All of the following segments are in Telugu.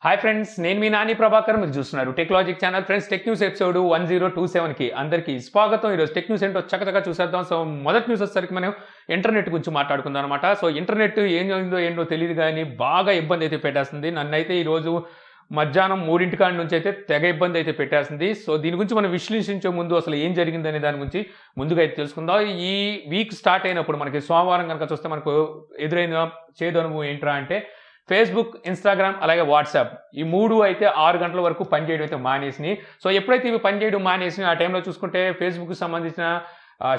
హాయ్ ఫ్రెండ్స్, నేను మీ నాని ప్రభాకర్. మీరు చూస్తున్నారు technology channel. Friends, tech news episode 1027కి అందరికీ స్వాగతం. ఈరోజు టెక్ న్యూస్ ఏంటో చక్కగా చూసేద్దాం. సో మొదటి న్యూస్ వచ్చేసరికి మనం ఇంటర్నెట్ గురించి మాట్లాడుకుందాం అనమాట. సో ఇంటర్నెట్ ఏం జరిగిందో ఏంటో తెలియదు కానీ బాగా ఇబ్బంది అయితే పెట్టేస్తుంది. నన్నైతే ఈరోజు మధ్యాహ్నం 3 కాడి నుంచి అయితే తెగ ఇబ్బంది అయితే పెట్టేస్తుంది. సో దీని గురించి మనం విశ్లేషించే ముందు అసలు ఏం జరిగిందనే దాని గురించి ముందుగా అయితే తెలుసుకుందాం. ఈ వీక్ స్టార్ట్ అయినప్పుడు మనకి సోమవారం కనుక చూస్తే మనకు ఎదురైన చేదు అనుభవం ఏంట్రా అంటే ఫేస్బుక్, ఇన్స్టాగ్రామ్ అలాగే వాట్సాప్ ఈ 3 అయితే 6 గంటల వరకు పనిచేయడం అయితే మానేసినాయి. సో ఎప్పుడైతే ఇవి పనిచేయడం మానేసినాయి ఆ టైంలో చూసుకుంటే ఫేస్బుక్కి సంబంధించిన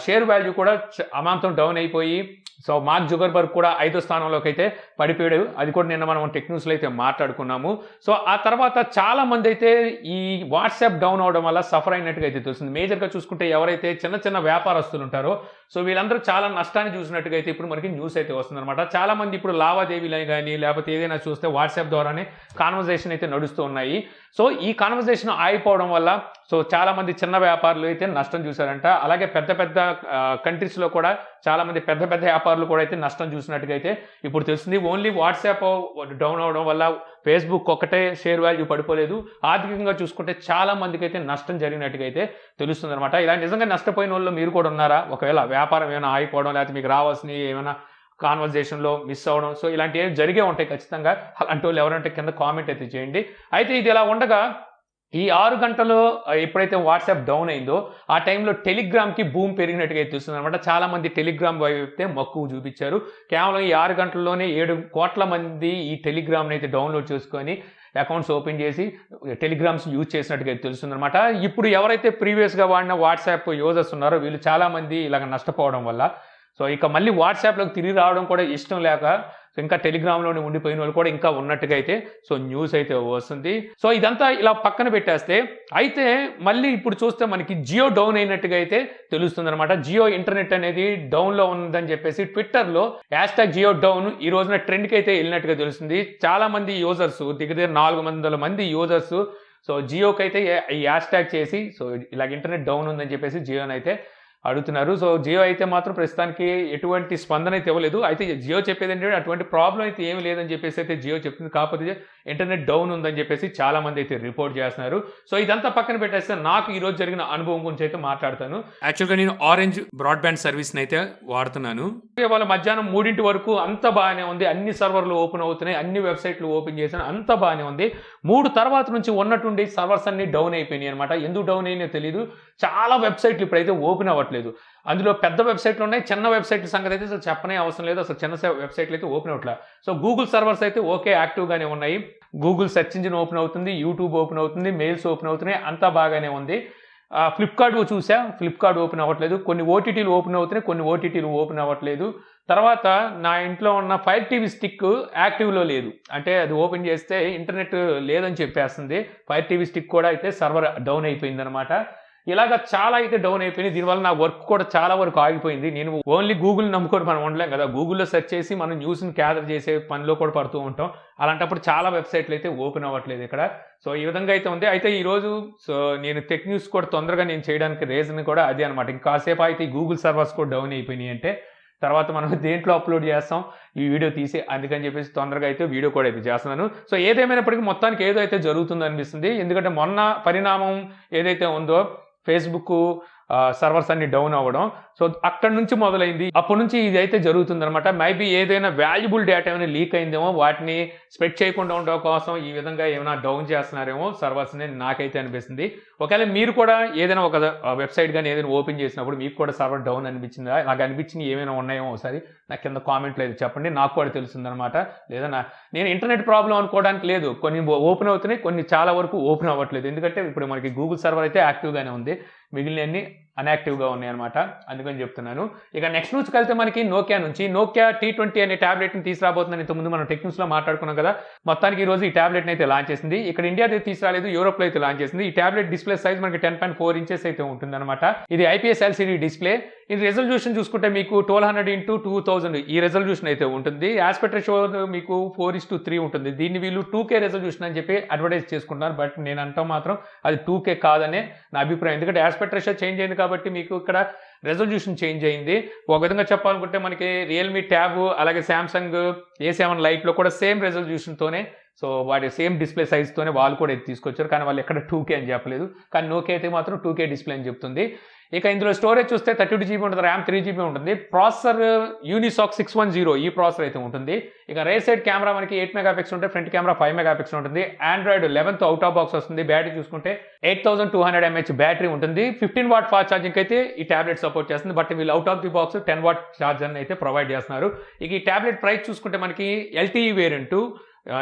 షేర్ వాల్యూ కూడా అమాంతం డౌన్ అయిపోయి సో మార్క్ జుకర్బర్గ్ కూడా 5వ స్థానంలోకి అయితే పడిపోయాడు. అది కూడా నిన్న మనం టెక్ న్యూస్లో అయితే మాట్లాడుకున్నాము. సో ఆ తర్వాత చాలా మంది అయితే ఈ వాట్సాప్ డౌన్ అవడం వల్ల సఫర్ అయినట్టుగా అయితే తెలుస్తుంది. మేజర్గా చూసుకుంటే ఎవరైతే చిన్న చిన్న వ్యాపారస్తులు ఉంటారో సో వీళ్ళందరూ చాలా నష్టాన్ని చూసినట్టుగా అయితే ఇప్పుడు మనకి న్యూస్ అయితే వస్తుందన్నమాట. చాలా మంది ఇప్పుడు లావాదేవీలు కానీ లేకపోతే ఏదైనా చూస్తే వాట్సాప్ ద్వారానే కాన్వర్జేషన్ అయితే నడుస్తూ ఉన్నాయి. సో ఈ కాన్వర్జేషన్ ఆగిపోవడం వల్ల సో చాలా మంది చిన్న వ్యాపారులు అయితే నష్టం చూశారంట. అలాగే పెద్ద పెద్ద కంట్రీస్లో కూడా చాలా మంది పెద్ద పెద్ద వ్యాపారులు కూడా అయితే నష్టం చూసినట్టుగా అయితే ఇప్పుడు తెలుస్తుంది. ఓన్లీ వాట్సాప్ డౌన్ అవడం వల్ల ఫేస్బుక్ ఒక్కటే షేర్ వాల్యూ పడిపోలేదు. ఆర్థికంగా చూసుకుంటే చాలా మందికి అయితే నష్టం జరిగినట్టుగా అయితే తెలుస్తుంది అనమాట. ఇలా నిజంగా నష్టపోయిన వాళ్ళు మీరు కూడా ఉన్నారా? ఒకవేళ వ్యాపారం ఏమైనా ఆగిపోవడం లేకపోతే మీకు రావాల్సినవి ఏమైనా కాన్వర్జేషన్లో మిస్ అవ్వడం సో ఇలాంటివి ఏమి జరిగే ఉంటాయి ఖచ్చితంగా. అలాంటి వాళ్ళు ఎవరంటే కింద కామెంట్ అయితే చేయండి. అయితే ఇది ఇలా ఉండగా ఈ 6 గంటలు ఎప్పుడైతే వాట్సాప్ డౌన్ అయిందో ఆ టైంలో టెలిగ్రామ్కి భూమి పెరిగినట్టుగా తెలుస్తుంది అనమాట. చాలా మంది టెలిగ్రామ్ అయితే మక్కువ చూపించారు. కేవలం ఈ 6 గంటల్లోనే 7 కోట్ల మంది ఈ టెలిగ్రామ్ని అయితే డౌన్లోడ్ చేసుకొని అకౌంట్స్ ఓపెన్ చేసి టెలిగ్రామ్స్ యూజ్ చేసినట్టుగా తెలుస్తుంది అనమాట. ఇప్పుడు ఎవరైతే ప్రీవియస్గా వాడిన వాట్సాప్ యూజర్స్ ఉన్నారో వీళ్ళు చాలామంది ఇలాగ నష్టపోవడం వల్ల సో ఇక మళ్ళీ వాట్సాప్లోకి తిరిగి రావడం కూడా ఇష్టం లేక ఇంకా టెలిగ్రామ్లోనే ఉండిపోయిన వాళ్ళు కూడా ఇంకా ఉన్నట్టుగా అయితే సో న్యూస్ అయితే వస్తుంది. సో ఇదంతా ఇలా పక్కన పెట్టేస్తే అయితే మళ్ళీ ఇప్పుడు చూస్తే మనకి జియో డౌన్ అయినట్టుగా అయితే తెలుస్తుంది అనమాట. జియో ఇంటర్నెట్ అనేది డౌన్లో ఉందని చెప్పేసి ట్విట్టర్లో #JioDown ఈ రోజున ట్రెండ్కి అయితే వెళ్ళినట్టుగా తెలుస్తుంది. చాలా మంది యూజర్స్ దగ్గర 400 మంది యూజర్స్ సో జియోకి అయితే ఈ హ్యాష్ చేసి సో ఇలాగ ఇంటర్నెట్ డౌన్ ఉందని చెప్పేసి జియోని అయితే అడుగుతున్నారు. సో జియో అయితే మాత్రం ప్రస్తుతానికి ఎటువంటి స్పందన అయితే ఇవ్వలేదు. అయితే జియో చెప్పేది ఏంటంటే అటువంటి ప్రాబ్లం అయితే ఏమి లేదని చెప్పేసి అయితే జియో చెప్తుంది. కాకపోతే ఇంటర్నెట్ డౌన్ ఉందని చెప్పేసి చాలా మంది అయితే రిపోర్ట్ చేస్తున్నారు. సో ఇదంతా పక్కన పెట్టేస్తే నాకు ఈరోజు జరిగిన అనుభవం గురించి అయితే మాట్లాడతాను. యాక్చువల్గా నేను ఆరెంజ్ బ్రాడ్బ్యాండ్ సర్వీస్ని అయితే వాడుతున్నాను. వాళ్ళ మధ్యాహ్నం 3 వరకు అంత బాగానే ఉంది. అన్ని సర్వర్లు ఓపెన్ అవుతున్నాయి, అన్ని వెబ్సైట్లు ఓపెన్ చేశాను, అంత బాగానే ఉంది. 3 తర్వాత నుంచి ఉన్నట్టుండి సర్వర్స్ అన్ని డౌన్ అయిపోయినాయి అనమాట. ఎందుకు డౌన్ అయినాయో తెలియదు. చాలా వెబ్సైట్లు ఇప్పుడైతే ఓపెన్ అవ్వట్లేదు. అందులో పెద్ద వెబ్సైట్లు ఉన్నాయి, చిన్న వెబ్సైట్ల సంగతి అయితే అసలు చెప్పనే అవసరం లేదు. అసలు చిన్న వెబ్సైట్లు అయితే ఓపెన్ అవ్వట్లేదు. సో గూగుల్ సర్వర్స్ అయితే ఓకే యాక్టివ్గానే ఉన్నాయి. గూగుల్ సెర్చ్ ఇంజిన్ ఓపెన్ అవుతుంది, యూట్యూబ్ ఓపెన్ అవుతుంది, మెయిల్స్ ఓపెన్ అవుతున్నాయి, అంతా బాగానే ఉంది. ఫ్లిప్కార్ట్ చూసా, ఫ్లిప్కార్ట్ ఓపెన్ అవ్వట్లేదు. కొన్ని ఓటీటీలు ఓపెన్ అవుతున్నాయి, కొన్ని ఓటీటీలు ఓపెన్ అవ్వట్లేదు. తర్వాత నా ఇంట్లో ఉన్న ఫైర్ టీవీ స్టిక్ యాక్టివ్లో లేదు. అంటే అది ఓపెన్ చేస్తే ఇంటర్నెట్ లేదని చెప్పేస్తుంది. ఫైర్ టీవీ స్టిక్ కూడా అయితే సర్వర్ డౌన్ అయిపోయింది అనమాట. ఇలాగ చాలా అయితే డౌన్ అయిపోయింది. దీనివల్ల నా వర్క్ కూడా చాలా వరకు ఆగిపోయింది. నేను ఓన్లీ గూగుల్ నమ్ముకొని మనం ఉండలేం కదా. గూగుల్లో సెర్చ్ చేసి మనం న్యూస్ని గ్యాదర్ చేసే పనిలో కూడా పడుతూ ఉంటాం. అలాంటప్పుడు చాలా వెబ్సైట్లు అయితే ఓపెన్ అవ్వట్లేదు ఇక్కడ. సో ఈ విధంగా అయితే ఉంది. అయితే ఈరోజు సో నేను టెక్ న్యూస్ కూడా తొందరగా నేను చేయడానికి రీజన్ కూడా అదే అనమాట. ఇంకాసేపు అయితే ఈ గూగుల్ సర్వర్స్ కూడా డౌన్ అయిపోయినాయి అంటే తర్వాత మనం దేంట్లో అప్లోడ్ చేస్తాం ఈ వీడియో తీసి, అందుకని చెప్పేసి తొందరగా అయితే వీడియో కూడా అయితే చేస్తున్నాను. సో ఏదేమైనప్పటికీ మొత్తానికి ఏదో అయితే జరుగుతుంది అనిపిస్తుంది. ఎందుకంటే మొన్న పరిణామం ఏదైతే ఉందో ఫేస్బుక్ సర్వర్స్ అన్ని డౌన్ అవ్వడం సో అక్కడ నుంచి మొదలైంది. అప్పటి నుంచి ఇది అయితే జరుగుతుందనమాట. మేబీ ఏదైనా వాల్యుబుల్ డేటా ఏమైనా లీక్ అయిందేమో, వాటిని స్ప్రెడ్ చేయకుండా ఉండడం కోసం ఈ విధంగా ఏమైనా డౌన్ చేస్తున్నారేమో సర్వర్స్ని నాకైతే అనిపిస్తుంది. ఒకవేళ మీరు కూడా ఏదైనా ఒక వెబ్సైట్ కానీ ఏదైనా ఓపెన్ చేసినప్పుడు మీకు కూడా సర్వర్ డౌన్ అనిపించిందా? నాకు అనిపించింది ఏమైనా ఉన్నాయేమో ఒకసారి నాకు కింద కామెంట్లో అయితే చెప్పండి, నాకు కూడా తెలుస్తుందనమాట. లేదా నేను ఇంటర్నెట్ ప్రాబ్లం అనుకోవడానికి లేదు. కొన్ని ఓపెన్ అవుతున్నాయి, కొన్ని చాలా వరకు ఓపెన్ అవ్వట్లేదు. ఎందుకంటే ఇప్పుడు మనకి గూగుల్ సర్వర్ అయితే యాక్టివ్గానే ఉంది, మిగిలినవన్నీ అన్యాక్టివ్గా ఉన్నాయన్నమాట. అందుకని చెప్తున్నాను. ఇక నెక్స్ట్ న్యూస్కి వెళ్తే మనకి నోకియా నుంచి Nokia T20 అనే ట్యాబ్లెట్ని తీసుకురాబోతుందని ఇంతకుముందు మనం టెక్ న్యూస్లో మాట్లాడుకున్నాం కదా. మొత్తానికి ఈ రోజు ఈ ట్యాబ్లెట్ని అయితే లాంచ్ చేసింది. ఇక్కడ ఇండియాలో తీసుకురాలేదు, యూరోప్లో అయితే లాంచ్ చేసింది. ఈ ట్యాబ్లెట్ డిస్ప్లే సైజ్ మనకి 10.4 ఇంచెస్ అయితే ఉంటుందన్నమాట. ఇది IPS LCD డిస్ప్లే. ఇది రెజల్యూషన్ చూసుకుంటే మీకు 1200x2000 ఈ రెజల్యూషన్ అయితే ఉంటుంది. ఆస్పెక్ట్ రేషియో మీకు 4:3 ఉంటుంది. దీన్ని వీళ్ళు 2K రెజల్యూషన్ అని చెప్పి అడ్వర్టైజ్ చేసుకుంటున్నారు. బట్ నేను అంటాం మాత్రం అది 2K కాదనే నా అభిప్రాయం. ఎందుకంటే ఆస్పెక్ట్ రేషియో చేంజ్ అయింది కాబట్టి మీకు ఇక్కడ రెజల్యూషన్ చేంజ్ అయింది. ఒక విధంగా చెప్పాలనుకుంటే మనకి రియల్మీ ట్యాబ్ అలాగే శాంసంగ్ A7 లైట్లో కూడా సేమ్ రెజల్యూషన్తోనే, సో వాటి సేమ్ డిస్ప్లే సైజ్తోనే వాళ్ళు కూడా ఇది తీసుకొచ్చారు. కానీ వాళ్ళు ఎక్కడ 2K అని చెప్పలేదు. కానీ నోకియా అయితే మాత్రం 2K డిస్ప్లే అని చెప్తుంది. ఇక ఇందులో స్టోరేజ్ చూస్తే 32 GB ఉంటుంది, ర్యామ్ 3 GB ఉంటుంది. ప్రాసెసర్ యూనిసాక్ 610 ఈ ప్రాసెసర్ అయితే ఉంటుంది. ఇక రైట్ సైడ్ కెమెరా మనకి 8 మెగాపిక్సెల్ ఉంటుంది, ఫ్రంట్ కెమెరా 5 మెగాపిక్సెల్ ఉంటుంది. Android 11th out of box వస్తుంది. బ్యాటరీ చూసుకుంటే 8200 mAh బ్యాటరీ ఉంటుంది. 15 వాట్ ఫాస్ట్ ఛార్జింగ్ అయితే ఈ టాబ్లెట్ సపోర్ట్ చేస్తుంది. బట్ వీళ్ళు out of the box 10 what charger అయితే ప్రొవైడ్ చేస్తున్నారు. ఇక ఈ టాబ్లెట్ ప్రైస్ చూసుకుంటే మనకి LTE వేరియంట్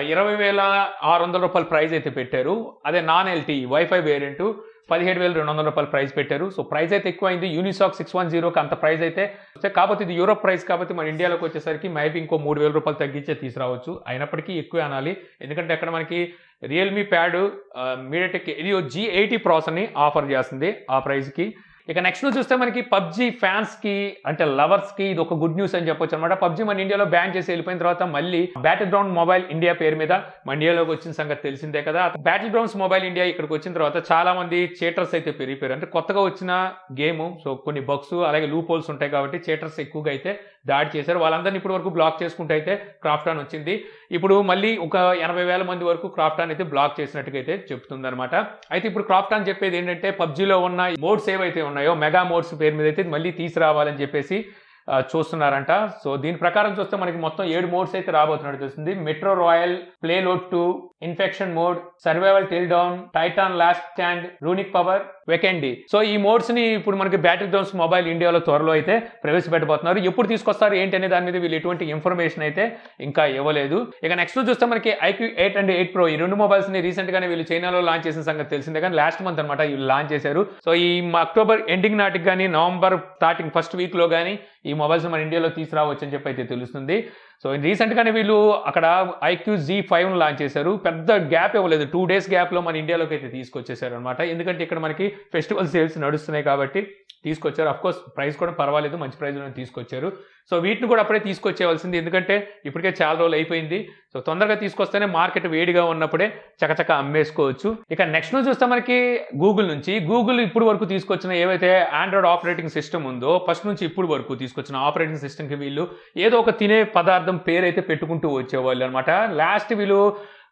20,600 రూపాయల ప్రైస్ అయితే పెట్టారు. అదే నాన్ LTE వైఫై వేరియంట్ 17,200 రూపాయల ప్రైస్ పెట్టారు. సో ప్రైస్ అయితే ఎక్కువ అయింది. యూనిసాక్ 610కి అంత ప్రైస్ అయితే కాకపోతే ఇది యూరోప్ ప్రైస్ కాబట్టి మన ఇండియాలోకి వచ్చేసరికి మేబీ ఇంకో 3,000 రూపాయలు తగ్గించే తీసుకురావచ్చు. అయినప్పటికీ ఎక్కువ అనాలి, ఎందుకంటే అక్కడ మనకి Realme pad MediaTek Helio G80 ప్రాసెసర్ని ఆఫర్ చేస్తుంది ఆ ప్రైస్కి. ఇక నెక్స్ట్ చూస్తే మనకి పబ్జీ ఫ్యాన్స్కి అంటే లవర్స్కి ఇది ఒక గుడ్ న్యూస్ అని చెప్పొచ్చు అనమాట. పబ్జీ మన ఇండియాలో బ్యాన్ చేసి వెళ్ళిపోయిన తర్వాత మళ్ళీ బ్యాటిల్ గ్రౌండ్ మొబైల్ ఇండియా పేరు మీద మన ఇండియాలోకి వచ్చిన సంగతి తెలిసిందే కదా. బ్యాటిల్ గ్రౌండ్స్ మొబైల్ ఇండియా ఇక్కడికి వచ్చిన తర్వాత చాలా మంది చీటర్స్ అయితే పెరిగిపోయారు. అంటే కొత్తగా వచ్చిన గేమ్, సో కొన్ని బగ్స్ అలాగే లూప్ హోల్స్ ఉంటాయి కాబట్టి చీటర్స్ ఎక్కువగా అయితే దాడి చేశారు. వాళ్ళందరినీ ఇప్పటి వరకు బ్లాక్ చేసుకుంటే అయితే క్రాఫ్టాన్ వచ్చింది. ఇప్పుడు మళ్ళీ ఒక 80,000 మంది వరకు క్రాఫ్టాన్ అయితే బ్లాక్ చేసినట్టుగా అయితే చెప్తుంది అనమాట. అయితే ఇప్పుడు క్రాఫ్టాన్ చెప్పేది ఏంటంటే పబ్జీలో ఉన్న మోడ్స్ ఏవైతే ఉన్నాయో మెగా మోడ్స్ పేరు మీద అయితే మళ్ళీ తీసుకురావాలని చెప్పేసి చూస్తున్నారంట. సో దీని ప్రకారం చూస్తే మనకి మొత్తం 7 మోడ్స్ అయితే రాబోతున్నట్టు తెలుస్తుంది. Metro Royale, payload 2, infection mode, survival till dawn, Titan last stand, Runic power, Vikendi. So ఈ మోడ్స్ ని ఇప్పుడు మనకి బ్యాటిల్ గ్రౌండ్స్ మొబైల్ ఇండియాలో త్వరలో అయితే ప్రవేశపెట్టబోతున్నారు. ఎప్పుడు తీసుకొస్తారు ఏంటి అనే దాని మీద వీళ్ళు ఎటువంటి ఇన్ఫర్మేషన్ అయితే ఇంకా ఇవ్వలేదు. ఇక నెక్స్ట్ చూస్తే మనకి IQ8 అండ్ 8 Pro ఈ రెండు మొబైల్స్ ని రీసెంట్ గానే వీళ్ళు చైనాలో లాంచ్ చేసిన సంగతి తెలిసిందే, కానీ లాస్ట్ మంత్ అనమాట వీళ్ళు లాంచ్ చేశారు. సో ఈ అక్టోబర్ ఎండింగ్ నాటికి కానీ నవంబర్ స్టార్టింగ్ ఫస్ట్ వీక్ లో కానీ ఈ మొబైల్స్ మన ఇండియాలో తీసుకురావచ్చు అని చెప్పి అయితే తెలుస్తుంది. సో రీసెంట్ గానే వీళ్ళు అక్కడ IQ-Z5 లాంచ్ చేశారు. పెద్ద గ్యాప్ ఇవ్వలేదు, 2 days గ్యాప్ లో మన ఇండియాలోకి అయితే తీసుకొచ్చేసారు అనమాట. ఎందుకంటే ఇక్కడ మనకి ఫెస్టివల్ సేల్స్ నడుస్తున్నాయి కాబట్టి తీసుకొచ్చారు. అఫ్ కోర్స్ ప్రైస్ కూడా పర్వాలేదు, మంచి ప్రైస్ లో తీసుకొచ్చారు. సో వీటిని కూడా అప్పుడే తీసుకొచ్చేవలసింది, ఎందుకంటే ఇప్పటికే చాలా రోజులు అయిపోయింది. సో తొందరగా తీసుకొస్తేనే మార్కెట్ వేడిగా ఉన్నప్పుడే చకచక అమ్మేసుకోవచ్చు. ఇక నెక్స్ట్ చూస్తే మనకి గూగుల్ ఇప్పుడు వరకు తీసుకొచ్చిన ఏవైతే ఆండ్రాయిడ్ ఆపరేటింగ్ సిస్టమ్ ఉందో ఫస్ట్ నుంచి ఇప్పుడు వరకు తీసుకొచ్చిన ఆపరేటింగ్ సిస్టమ్కి వీళ్ళు ఏదో ఒక తినే పదార్థం పేరు అయితే పెట్టుకుంటూ వచ్చేవాళ్ళు అనమాట. లాస్ట్ వీళ్ళు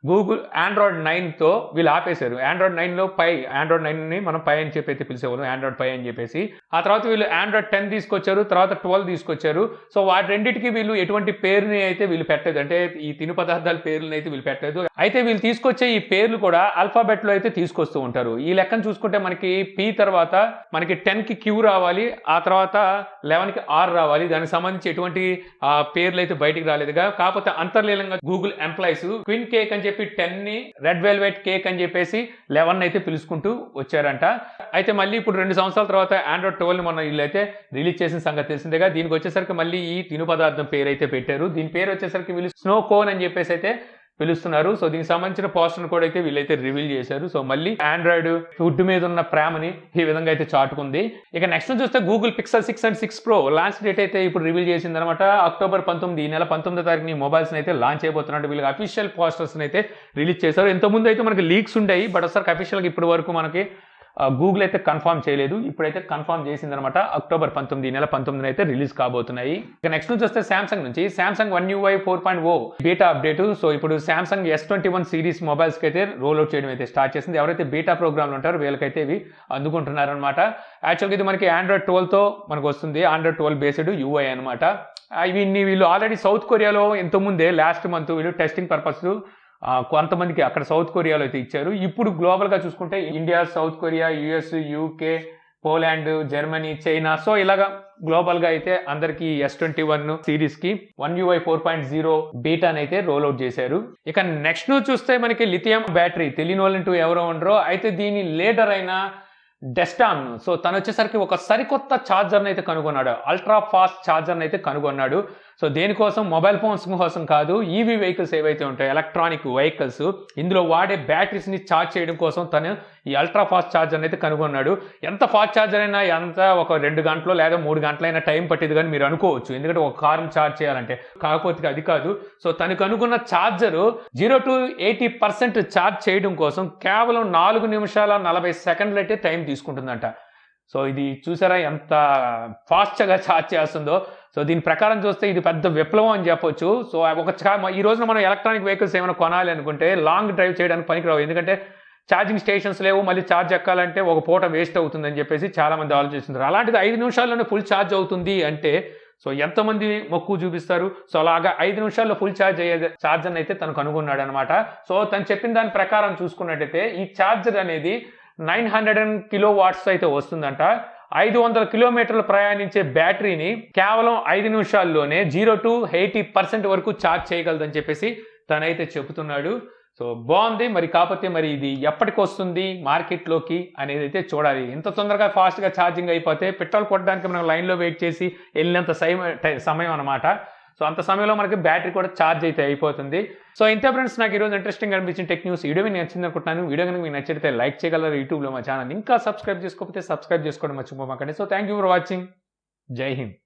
గూగుల్ ఆండ్రాయిడ్ 9తో వీళ్ళు ఆపేశారు. ఆండ్రాయిడ్ 9లో ఆండ్రాయిడ్ 9ని మనం పై అని చెప్పి అయితే పిలిచేవాళ్ళం, ఆండ్రాయిడ్ పై అని చెప్పేసి. ఆ తర్వాత వీళ్ళు ఆండ్రాయిడ్ 10 తీసుకొచ్చారు, తర్వాత 12 తీసుకొచ్చారు. సో వాటి రెండింటికి వీళ్ళు ఎటువంటి పేరుని అయితే వీళ్ళు పెట్టలేదు, అంటే ఈ తిను పదార్థాల పేర్లను అయితే వీళ్ళు పెట్టలేదు. అయితే వీళ్ళు తీసుకొచ్చే ఈ పేర్లు కూడా ఆల్ఫాబెట్ లో అయితే తీసుకొస్తూ ఉంటారు. ఈ లెక్కను చూసుకుంటే మనకి P తర్వాత మనకి 10కి Q రావాలి, ఆ తర్వాత 11కి R రావాలి. దానికి సంబంధించి ఎటువంటి పేర్లు అయితే బయటికి రాలేదుగా. కాకపోతే అంతర్లీనంగా గూగుల్ ఎంప్లాయీస్ క్విన్ కేక్ అని చెప్పి 10ని రెడ్ వెల్వెట్ కేక్ అని చెప్పేసి 11 అయితే పిలుచుకుంటూ వచ్చారంట. అయితే మళ్ళీ ఇప్పుడు 2 సంవత్సరాల తర్వాత ఆండ్రాయిడ్ 12ని మొన్న వీళ్ళు అయితే రిలీజ్ చేసిన సంగతి తెలిసిందేగా. దీనికి వచ్చేసరికి మళ్ళీ ఈ తిను పదార్థం పేరు అయితే పెట్టారు. దీని పేరు వచ్చేసరికి వీళ్ళు స్నో కోన్ అని చెప్పేసి అయితే పిలుస్తున్నారు. సో దీనికి సంబంధించిన పోస్టర్ కూడా అయితే వీళ్ళైతే రివీల్ చేశారు. సో మళ్ళీ ఆండ్రాయిడ్ ఫుడ్ మీద ఉన్న ప్రేమని ఈ విధంగా అయితే చాటుకుంది. ఇక నెక్స్ట్ చూస్తే Google pixel 6 and 6 Pro launch date అయితే ఇప్పుడు రివీల్ చేసింది అనమాట. అక్టోబర్ 19 ఈ నెల 19వ తారీఖుని మొబైల్స్ అయితే లాంచ్ అయిపోతున్నట్టు వీళ్ళకి అఫీషియల్ పోస్టర్స్ అయితే రిలీజ్ చేశారు. ఇంతకుముందు అయితే మనకి లీక్స్ ఉంటాయి, బట్ ఒకసారి అఫీషియల్గా ఇప్పటి వరకు మనకి గూగుల్ అయితే కన్ఫర్మ్ చేయలేదు. ఇప్పుడైతే కన్ఫర్మ్ చేసిందనమాట. అక్టోబర్ 19 ఈ నెల 19 అయితే రిలీజ్ కాబోతున్నాయి. ఇక నెక్స్ట్ నుంచి వస్తే Samsung One UI 4.0 beta update. So ఇప్పుడు సామ్సంగ్ S21 సిరీస్ మొబైల్స్ కి అయితే రోల్ అవుట్ చేయడం అయితే స్టార్ట్ చేసింది. ఎవరైతే బీటా ప్రోగ్రామ్లు ఉంటారో వీళ్ళకైతే ఇవి అందుకుంటున్నారు అనమాట. యాక్చువల్గా ఇది మనకి ఆండ్రాయిడ్ 12తో మనకు వస్తుంది, ఆండ్రాయిడ్ 12 బేస్డ్ UI అనమాట. వీళ్ళు ఆల్రెడీ సౌత్ కొరియాలో ఎంతోముందే లాస్ట్ మంత్ వీళ్ళు టెస్టింగ్ పర్పస్ కొంతమందికి అక్కడ సౌత్ కొరియాలో అయితే ఇచ్చారు. ఇప్పుడు గ్లోబల్గా చూసుకుంటే India, south Korea, US, UK, Poland, Germany, China, so ఇలాగా గ్లోబల్గా అయితే అందరికి S21 సిరీస్కి One UI 4.0 బీటాని అయితే రోల్ అవుట్ చేశారు. ఇక నెక్స్ట్ చూస్తే మనకి లిథియం బ్యాటరీ తెలియని వాళ్ళంటూ ఎవరో ఉండరో. అయితే దీని లీడర్ అయిన డెస్టాన్, సో తను వచ్చేసరికి ఒక సరికొత్త ఛార్జర్ని అయితే కనుగొన్నాడు, అల్ట్రా ఫాస్ట్ ఛార్జర్ని అయితే కనుగొన్నాడు. సో దేనికోసం, మొబైల్ ఫోన్స్ కోసం కాదు, ఈవీ వెహికల్స్ ఏవైతే ఉంటాయో ఎలక్ట్రానిక్ వెహికల్స్, ఇందులో వాడే బ్యాటరీస్ని ఛార్జ్ చేయడం కోసం తను ఈ అల్ట్రా ఫాస్ట్ ఛార్జర్ని అయితే కనుగొన్నాడు. ఎంత ఫాస్ట్ ఛార్జర్ అయినా ఒక 2 గంటలు లేదా 3 గంటలైనా టైం పట్టింది కానీ మీరు అనుకోవచ్చు, ఎందుకంటే ఒక కారుని ఛార్జ్ చేయాలంటే. కాకపోతే అది కాదు. సో తను కనుగొన్న ఛార్జరు 0 to 80% ఛార్జ్ చేయడం కోసం కేవలం 4 నిమిషాల 40 సెకండ్లు అయితే టైం తీసుకుంటుందంట. సో ఇది చూసారా ఎంత ఫాస్ట్గా ఛార్జ్ చేస్తుందో. సో దీని ప్రకారం చూస్తే ఇది పెద్ద విప్లవం అని చెప్పొచ్చు. సో ఈ రోజున మనం ఎలక్ట్రానిక్ వెహికల్స్ ఏమైనా కొనాలి అనుకుంటే లాంగ్ డ్రైవ్ చేయడానికి పనికిరావు. ఎందుకంటే ఛార్జింగ్ స్టేషన్స్ లేవు, మళ్ళీ ఛార్జ్ ఎక్కాలంటే ఒక పూట వేస్ట్ అవుతుందని చెప్పేసి చాలామంది ఆలోచిస్తున్నారు. అలాంటిది 5 నిమిషాల్లోనే ఫుల్ ఛార్జ్ అవుతుంది అంటే సో ఎంతమంది మొక్కు చూపిస్తారు. సో అలాగా 5 నిమిషాల్లో ఫుల్ ఛార్జ్ అయ్యే ఛార్జర్ అయితే తను కనుగొన్నాడు అనమాట. సో తను చెప్పిన దాని ప్రకారం చూసుకున్నట్టయితే ఈ ఛార్జర్ అనేది 900 కిలోవాట్స్ అయితే వస్తుందంట. 500 కిలోమీటర్లు ప్రయాణించే బ్యాటరీని కేవలం 5 నిమిషాల్లోనే 0 to 80% వరకు ఛార్జ్ చేయగలదని చెప్పేసి తనైతే చెబుతున్నాడు. సో బాగుంది. మరి కాకపోతే మరి ఇది ఎప్పటికి వస్తుంది మార్కెట్లోకి అనేది అయితే చూడాలి. ఇంత తొందరగా ఫాస్ట్గా ఛార్జింగ్ అయిపోతే పెట్రోల్ కొట్టడానికి మనం లైన్లో వెయిట్ చేసి వెళ్ళినంత సమయం అనమాట. సో అంత సమయంలో మనకి బ్యాటరీ కూడా ఛార్జ్ అయితే అయిపోతుంది. సో ఇంతే ఫ్రెండ్స్, నాకు ఈరోజు ఇంట్రెస్టింగ్ అనిపించిన టెక్ న్యూస్ వీడియో మీకు నచ్చింది అనుకుంటున్నాను. వీడియో కనుక మీకు నచ్చితే లైక్ చేయగలరు. యూట్యూబ్లో మా ఛానల్ ఇంకా సబ్స్క్రైబ్ చేసుకోకపోతే సబ్స్క్రైబ్ చేసుకోవడం మర్చిపోమాకండి. So thank you for watching. జై హింద్.